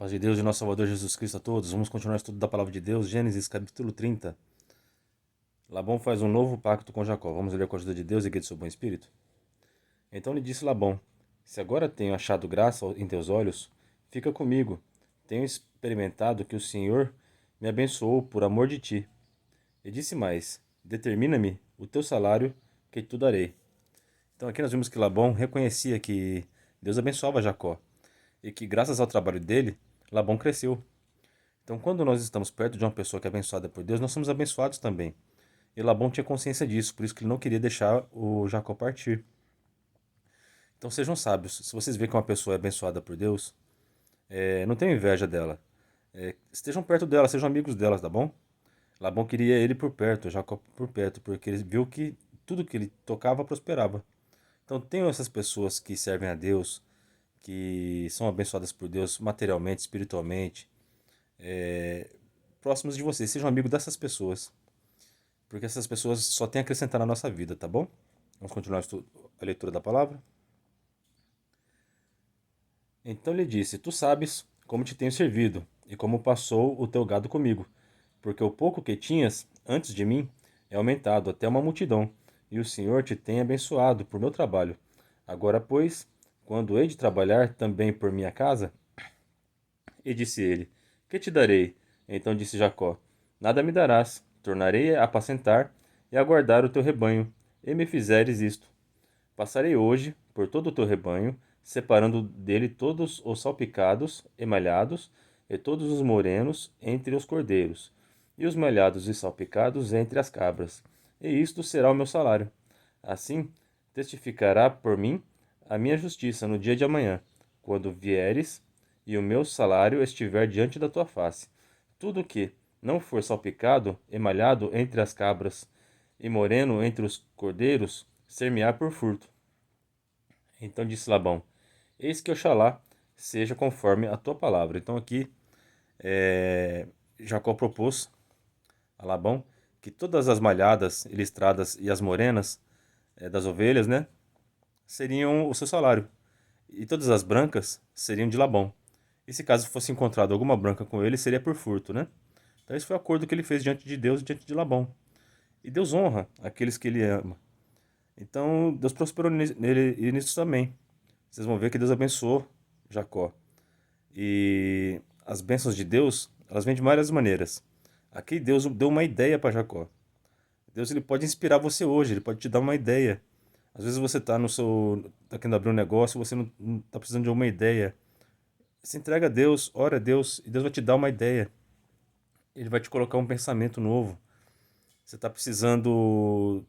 A paz de Deus e nosso Salvador Jesus Cristo a todos. Vamos continuar o estudo da Palavra de Deus, Gênesis capítulo 30. Labão faz um novo pacto com Jacó. Vamos ler com a ajuda de Deus e guia do seu bom espírito? Então lhe disse Labão: Se agora tenho achado graça em teus olhos, fica comigo. Tenho experimentado que o Senhor me abençoou por amor de ti. E disse mais: Determina-me o teu salário, que te darei. Então aqui nós vimos que Labão reconhecia que Deus abençoava Jacó e que graças ao trabalho dele, Labão cresceu. Então, quando nós estamos perto de uma pessoa que é abençoada por Deus, nós somos abençoados também. E Labão tinha consciência disso, por isso que ele não queria deixar o Jacó partir. Então, sejam sábios. Se vocês veem que uma pessoa é abençoada por Deus, não tenham inveja dela. Estejam perto dela, sejam amigos dela, tá bom? Labão queria ele por perto, Jacó por perto, porque ele viu que tudo que ele tocava prosperava. Então, tenham essas pessoas que servem a Deus, que são abençoadas por Deus materialmente, espiritualmente, próximos de vocês. Sejam amigos dessas pessoas. Porque essas pessoas só têm a acrescentar na nossa vida, tá bom? Vamos continuar a leitura da palavra? Então lhe disse: Tu sabes como te tenho servido e como passou o teu gado comigo, porque o pouco que tinhas antes de mim é aumentado até uma multidão, e o Senhor te tem abençoado por meu trabalho. Agora, pois, quando hei de trabalhar também por minha casa? E disse ele: Que te darei? Então disse Jacó: Nada me darás. Tornarei a apacentar e a guardar o teu rebanho, e me fizeres isto. Passarei hoje por todo o teu rebanho, separando dele todos os salpicados e malhados, e todos os morenos entre os cordeiros, e os malhados e salpicados entre as cabras. E isto será o meu salário. Assim testificará por mim a minha justiça no dia de amanhã, quando vieres e o meu salário estiver diante da tua face. Tudo que não for salpicado e malhado entre as cabras e moreno entre os cordeiros, ser-me-á por furto. Então disse Labão: Eis que Oxalá seja conforme a tua palavra. Então aqui Jacó propôs a Labão que todas as malhadas, listradas e as morenas das ovelhas, né, seriam o seu salário. E todas as brancas seriam de Labão. E se caso fosse encontrado alguma branca com ele, seria por furto, né? Então esse foi o acordo que ele fez diante de Deus e diante de Labão. E Deus honra aqueles que ele ama. Então Deus prosperou nele e nisso também. Vocês vão ver que Deus abençoou Jacó. E as bênçãos de Deus, elas vêm de várias maneiras. Aqui Deus deu uma ideia para Jacó. Deus ele pode inspirar você hoje, ele pode te dar uma ideia. Às vezes você está no seu, tá querendo abrir um negócio, você não está precisando de uma ideia. Se entrega a Deus, ora a Deus, e Deus vai te dar uma ideia. Ele vai te colocar um pensamento novo. Você está precisando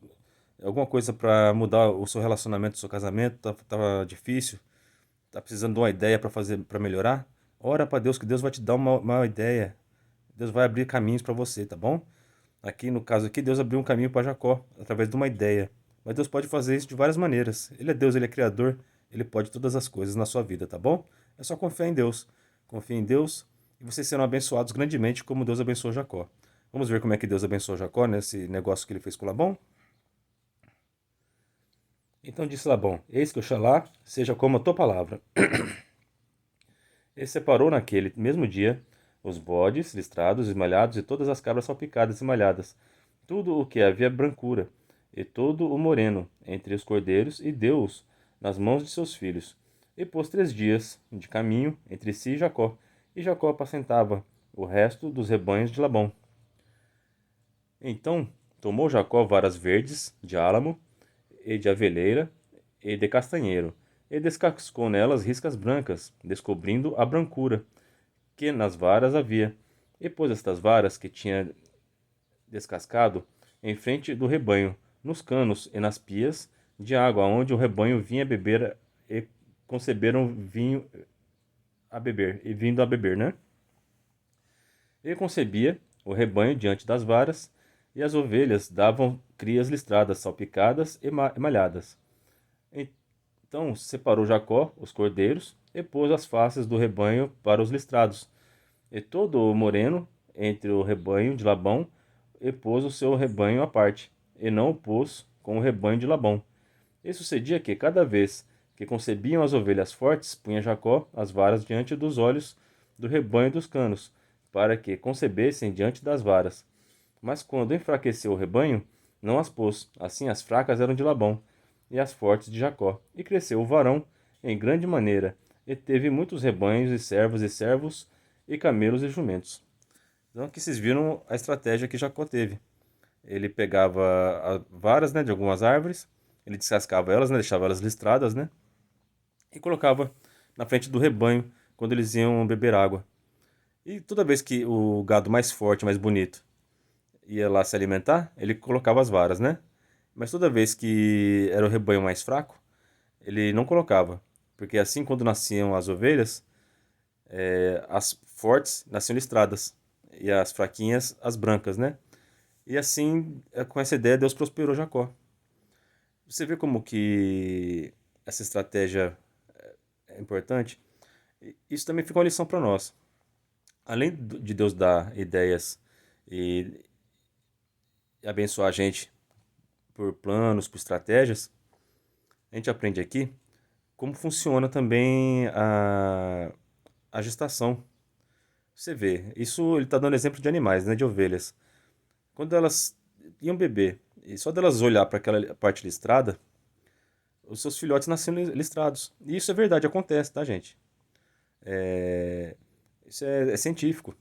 de alguma coisa para mudar o seu relacionamento, o seu casamento, tá difícil, tá precisando de uma ideia para fazer, para melhorar? Ora para Deus que Deus vai te dar uma ideia. Deus vai abrir caminhos para você, tá bom? Aqui no caso aqui, Deus abriu um caminho para Jacó através de uma ideia. Mas Deus pode fazer isso de várias maneiras. Ele é Deus, ele é criador, ele pode todas as coisas na sua vida, tá bom? É só confiar em Deus. Confie em Deus e vocês serão abençoados grandemente como Deus abençoou Jacó. Vamos ver como é que Deus abençoou Jacó nesse negócio que ele fez com Labão? Então disse Labão: Eis que Oxalá seja como a tua palavra. Ele separou naquele mesmo dia os bodes listrados e malhados e todas as cabras salpicadas e malhadas, tudo o que havia brancura, e todo o moreno entre os cordeiros, e deu-os nas mãos de seus filhos. E pôs 3 dias de caminho entre si e Jacó apacentava o resto dos rebanhos de Labão. Então tomou Jacó varas verdes de álamo, e de aveleira, e de castanheiro, e descascou nelas riscas brancas, descobrindo a brancura que nas varas havia, e pôs estas varas que tinha descascado em frente do rebanho, nos canos e nas pias de água, onde o rebanho vinha beber e conceberam vinho a beber, e vindo a beber, né? E concebia o rebanho diante das varas, e as ovelhas davam crias listradas, salpicadas e malhadas. Então separou Jacó os cordeiros e pôs as faces do rebanho para os listrados, e todo o moreno entre o rebanho de Labão, e pôs o seu rebanho à parte, e não o pôs com o rebanho de Labão. E sucedia que, cada vez que concebiam as ovelhas fortes, punha Jacó as varas diante dos olhos do rebanho dos canos, para que concebessem diante das varas. Mas quando enfraqueceu o rebanho, não as pôs. Assim as fracas eram de Labão, e as fortes de Jacó. E cresceu o varão em grande maneira, e teve muitos rebanhos, e servos, e camelos e jumentos. Então aqui vocês viram a estratégia que Jacó teve. Ele pegava varas, né, de algumas árvores, ele descascava elas, né, deixava elas listradas, né, e colocava na frente do rebanho quando eles iam beber água. E toda vez que o gado mais forte, mais bonito, ia lá se alimentar, ele colocava as varas, né? Mas toda vez que era o rebanho mais fraco, ele não colocava. Porque assim, quando nasciam as ovelhas, as fortes nasciam listradas. E as fraquinhas, as brancas, né? E assim, com essa ideia, Deus prosperou Jacó. Você vê como que essa estratégia é importante? Isso também fica uma lição para nós. Além de Deus dar ideias e abençoar a gente por planos, por estratégias, a gente aprende aqui como funciona também a gestação. Você vê, isso ele está dando exemplo de animais, né, de ovelhas. Quando elas iam beber, e só delas olhar para aquela parte listrada, os seus filhotes nasciam listrados. E isso é verdade, acontece, tá, gente? Isso é científico.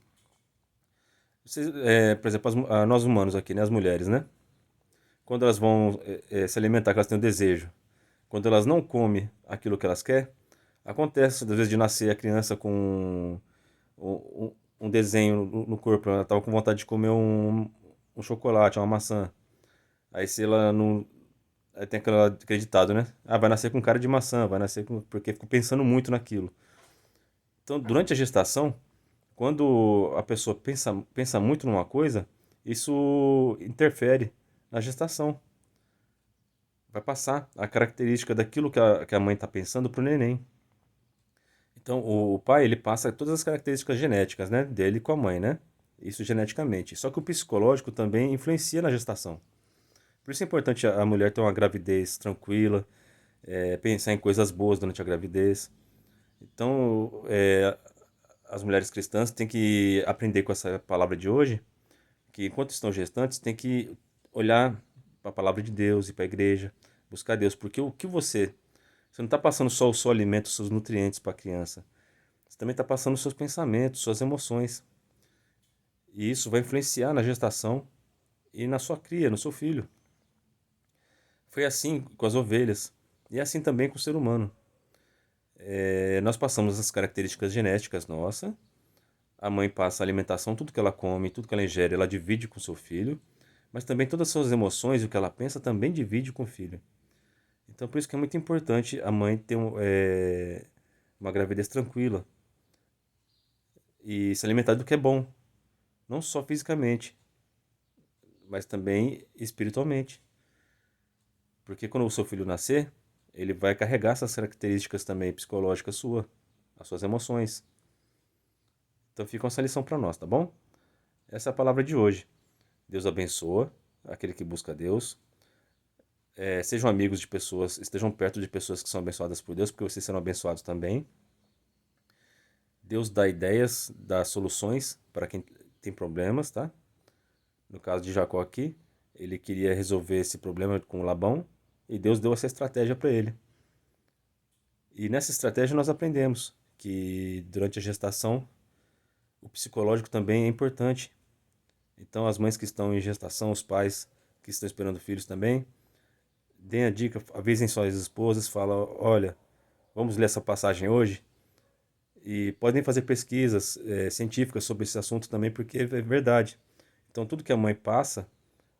Por exemplo, nós humanos aqui, né, as mulheres, né? Quando elas vão se alimentar, que elas têm um desejo, quando elas não comem aquilo que elas querem, acontece, às vezes, de nascer a criança com um desenho no corpo. Ela estava com vontade de comer um chocolate, uma maçã. Aí se ela não. Aí tem aquele ditado, né? Ah, vai nascer com cara de maçã, vai nascer com. Porque ficou pensando muito naquilo. Então, durante a gestação, quando a pessoa pensa muito numa coisa, isso interfere na gestação. Vai passar a característica daquilo que a mãe está pensando para o neném. Então, o pai, ele passa todas as características genéticas, né, dele com a mãe, né? Isso geneticamente. Só que o psicológico também influencia na gestação. Por isso é importante a mulher ter uma gravidez tranquila, pensar em coisas boas durante a gravidez. Então, as mulheres cristãs têm que aprender com essa palavra de hoje, que enquanto estão gestantes, tem que olhar para a palavra de Deus e para a igreja, buscar Deus, porque o que você não está passando só o seu alimento, os seus nutrientes para a criança. Você também está passando os seus pensamentos, suas emoções. E isso vai influenciar na gestação e na sua cria, no seu filho. Foi assim com as ovelhas. E é assim também com o ser humano. Nós passamos as características genéticas nossa. A mãe passa a alimentação, tudo que ela come, tudo que ela ingere, ela divide com o seu filho. Mas também todas as suas emoções e o que ela pensa também divide com o filho. Então por isso que é muito importante a mãe ter uma gravidez tranquila e se alimentar do que é bom. Não só fisicamente, mas também espiritualmente. Porque quando o seu filho nascer, ele vai carregar essas características também psicológicas sua, as suas emoções. Então fica essa lição para nós, tá bom? Essa é a palavra de hoje. Deus abençoa aquele que busca Deus. Sejam amigos de pessoas, estejam perto de pessoas que são abençoadas por Deus, porque vocês serão abençoados também. Deus dá ideias, dá soluções para quem tem problemas, tá? No caso de Jacó aqui, ele queria resolver esse problema com Labão e Deus deu essa estratégia para ele. E nessa estratégia nós aprendemos que durante a gestação o psicológico também é importante. Então as mães que estão em gestação, os pais que estão esperando filhos também, deem a dica, avisem suas esposas, falam, olha, vamos ler essa passagem hoje. E podem fazer pesquisas científicas sobre esse assunto também, porque é verdade. Então tudo que a mãe passa,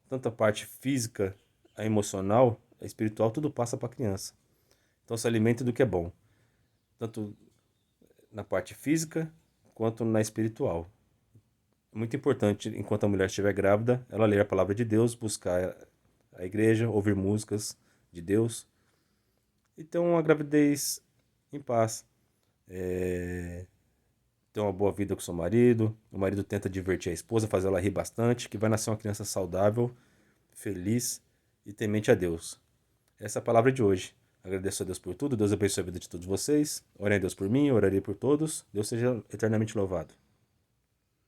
tanto a parte física, a emocional, a espiritual, tudo passa para a criança. Então se alimente do que é bom, tanto na parte física quanto na espiritual. É muito importante, enquanto a mulher estiver grávida, ela ler a palavra de Deus, buscar a igreja, ouvir músicas de Deus e ter uma gravidez em paz. Ter uma boa vida com seu marido, o marido tenta divertir a esposa, fazer ela rir bastante, que vai nascer uma criança saudável, feliz e temente a Deus. Essa é a palavra de hoje. Agradeço a Deus por tudo. Deus abençoe a vida de todos vocês. Orem a Deus por mim, orarei por todos. Deus seja eternamente louvado.